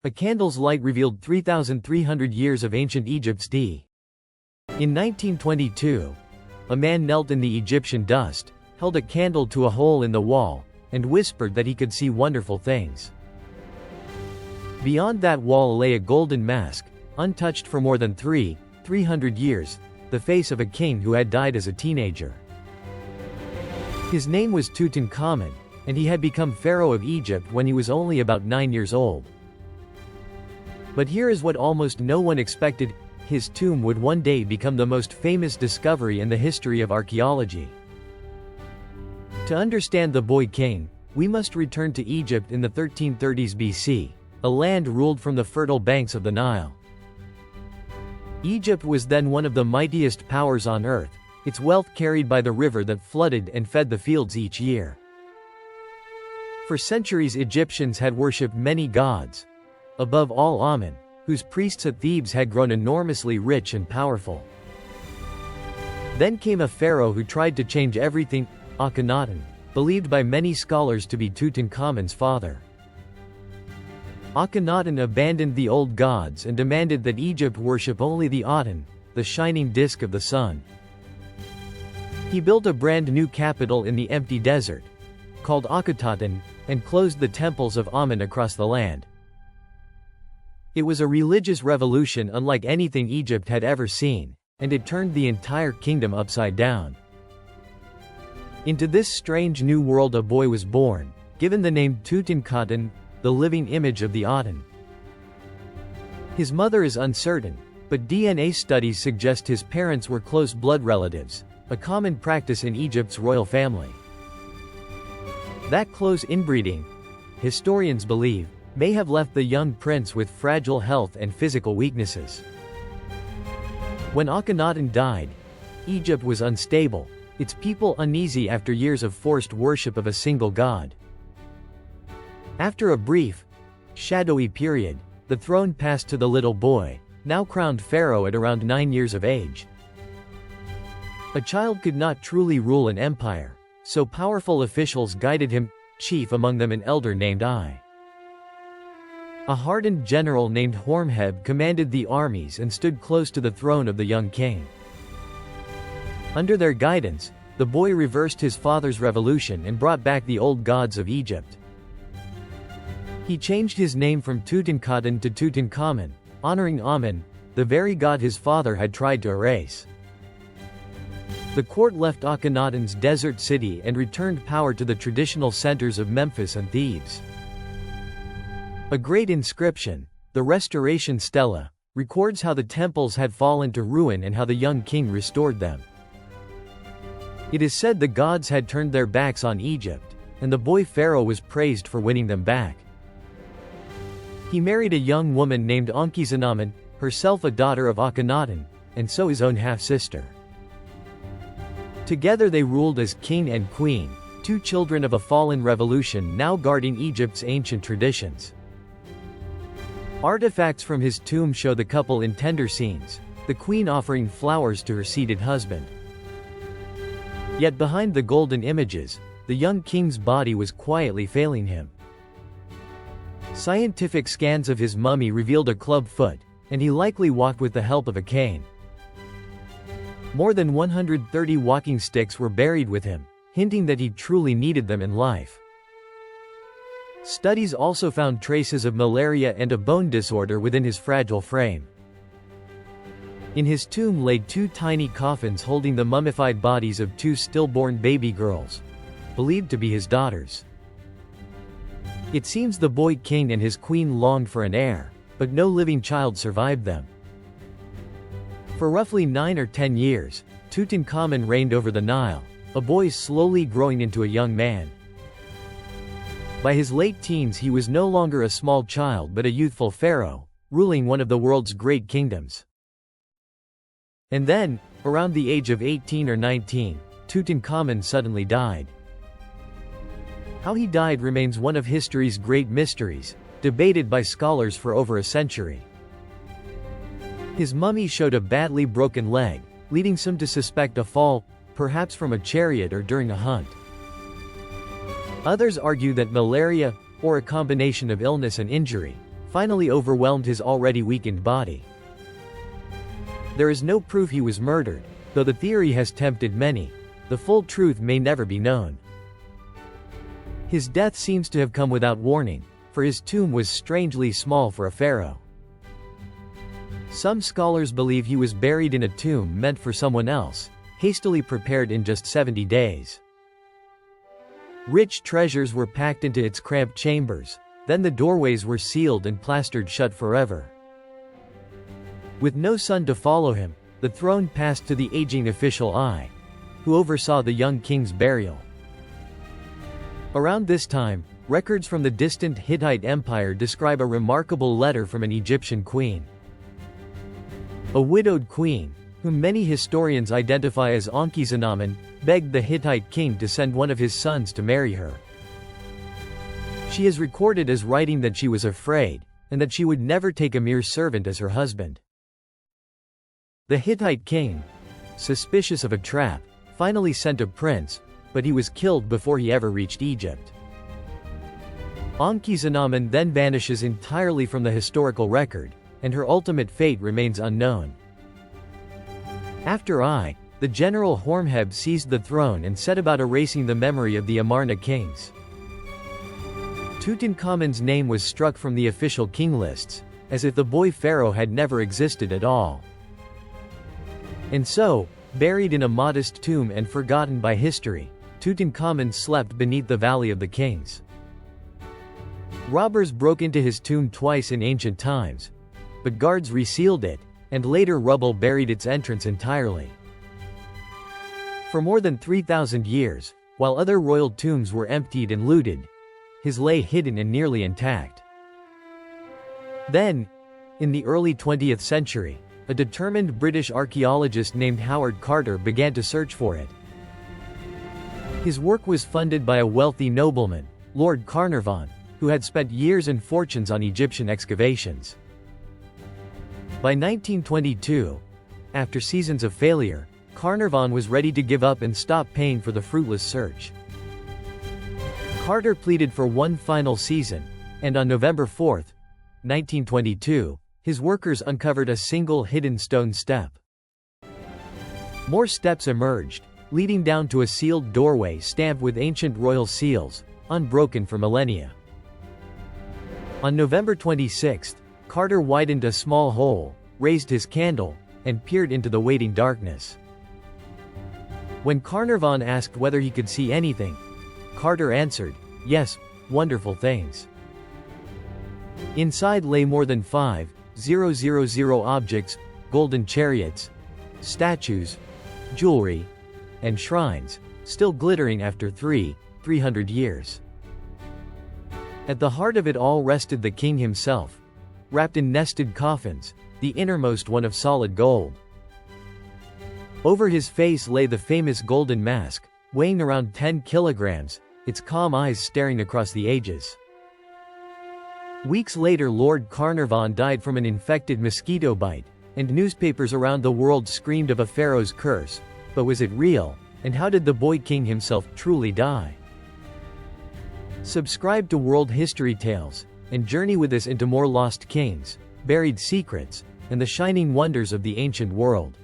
A candle's light revealed 3,300 years of ancient Egypt's D. In 1922, a man knelt in the Egyptian dust, held a candle to a hole in the wall, and whispered that he could see wonderful things. Beyond that wall lay a golden mask, untouched for more than 300 years, the face of a king who had died as a teenager. His name was Tutankhamun, and he had become Pharaoh of Egypt when he was only about 9 years old. But here is what almost no one expected: his tomb would one day become the most famous discovery in the history of archaeology. To understand the boy king, we must return to Egypt in the 1330s BC, a land ruled from the fertile banks of the Nile. Egypt was then one of the mightiest powers on earth, its wealth carried by the river that flooded and fed the fields each year. For centuries Egyptians had worshipped many gods. Above all Amun, whose priests at Thebes had grown enormously rich and powerful. Then came a pharaoh who tried to change everything, Akhenaten, believed by many scholars to be Tutankhamun's father. Akhenaten abandoned the old gods and demanded that Egypt worship only the Aten, the shining disk of the sun. He built a brand new capital in the empty desert, called Akhetaten, and closed the temples of Amun across the land. It was a religious revolution unlike anything Egypt had ever seen, and it turned the entire kingdom upside down. Into this strange new world a boy was born, given the name Tutankhaten, the living image of the Aten. His mother is uncertain, but DNA studies suggest his parents were close blood relatives, a common practice in Egypt's royal family. That close inbreeding, historians believe, may have left the young prince with fragile health and physical weaknesses. When Akhenaten died, Egypt was unstable, its people uneasy after years of forced worship of a single god. After a brief, shadowy period, the throne passed to the little boy, now crowned pharaoh at around 9 years of age. A child could not truly rule an empire, so powerful officials guided him, chief among them an elder named I. A hardened general named Horemheb commanded the armies and stood close to the throne of the young king. Under their guidance, the boy reversed his father's revolution and brought back the old gods of Egypt. He changed his name from Tutankhaten to Tutankhamun, honoring Amun, the very god his father had tried to erase. The court left Akhenaten's desert city and returned power to the traditional centers of Memphis and Thebes. A great inscription, the Restoration Stela, records how the temples had fallen to ruin and how the young king restored them. It is said the gods had turned their backs on Egypt, and the boy pharaoh was praised for winning them back. He married a young woman named Ankhesenamun, herself a daughter of Akhenaten, and so his own half-sister. Together they ruled as king and queen, two children of a fallen revolution now guarding Egypt's ancient traditions. Artifacts from his tomb show the couple in tender scenes, the queen offering flowers to her seated husband. Yet behind the golden images, the young king's body was quietly failing him. Scientific scans of his mummy revealed a club foot, and he likely walked with the help of a cane. More than 130 walking sticks were buried with him, hinting that he truly needed them in life. Studies also found traces of malaria and a bone disorder within his fragile frame. In his tomb lay 2 tiny coffins holding the mummified bodies of 2 stillborn baby girls, believed to be his daughters. It seems the boy king and his queen longed for an heir, but no living child survived them. For roughly 9 or 10 years, Tutankhamun reigned over the Nile, a boy slowly growing into a young man. By his late teens he was no longer a small child but a youthful pharaoh, ruling one of the world's great kingdoms. And then, around the age of 18 or 19, Tutankhamun suddenly died. How he died remains one of history's great mysteries, debated by scholars for over a century. His mummy showed a badly broken leg, leading some to suspect a fall, perhaps from a chariot or during a hunt. Others argue that malaria, or a combination of illness and injury, finally overwhelmed his already weakened body. There is no proof he was murdered, though the theory has tempted many. The full truth may never be known. His death seems to have come without warning, for his tomb was strangely small for a pharaoh. Some scholars believe he was buried in a tomb meant for someone else, hastily prepared in just 70 days. Rich treasures were packed into its cramped chambers, then the doorways were sealed and plastered shut forever. With no son to follow him, the throne passed to the aging official Ai, who oversaw the young king's burial. Around this time, records from the distant Hittite Empire describe a remarkable letter from an Egyptian queen. A widowed queen, whom many historians identify as Ankhesenamun, begged the Hittite king to send one of his sons to marry her. She is recorded as writing that she was afraid, and that she would never take a mere servant as her husband. The Hittite king, suspicious of a trap, finally sent a prince, but he was killed before he ever reached Egypt. Ankhesenamun then vanishes entirely from the historical record, and her ultimate fate remains unknown. After Ai, the general Hormheb seized the throne and set about erasing the memory of the Amarna kings. Tutankhamun's name was struck from the official king lists, as if the boy pharaoh had never existed at all. And so, buried in a modest tomb and forgotten by history, Tutankhamun slept beneath the Valley of the Kings. Robbers broke into his tomb twice in ancient times, but guards resealed it, and later rubble buried its entrance entirely. For more than 3,000 years, while other royal tombs were emptied and looted, his lay hidden and nearly intact. Then, in the early 20th century, a determined British archaeologist named Howard Carter began to search for it. His work was funded by a wealthy nobleman, Lord Carnarvon, who had spent years and fortunes on Egyptian excavations. By 1922, after seasons of failure, Carnarvon was ready to give up and stop paying for the fruitless search. Carter pleaded for one final season, and on November 4, 1922, his workers uncovered a single hidden stone step. More steps emerged, leading down to a sealed doorway stamped with ancient royal seals, unbroken for millennia. On November 26, Carter widened a small hole, raised his candle, and peered into the waiting darkness. When Carnarvon asked whether he could see anything, Carter answered, "Yes, wonderful things." Inside lay more than 5,000 objects, golden chariots, statues, jewelry, and shrines, still glittering after 300 years. At the heart of it all rested the king himself, wrapped in nested coffins, the innermost one of solid gold. Over his face lay the famous golden mask, weighing around 10 kilograms, its calm eyes staring across the ages. Weeks later, Lord Carnarvon died from an infected mosquito bite, and newspapers around the world screamed of a pharaoh's curse. But was it real, and how did the boy king himself truly die? Subscribe to World History Tales, and journey with us into more lost kings, buried secrets, and the shining wonders of the ancient world.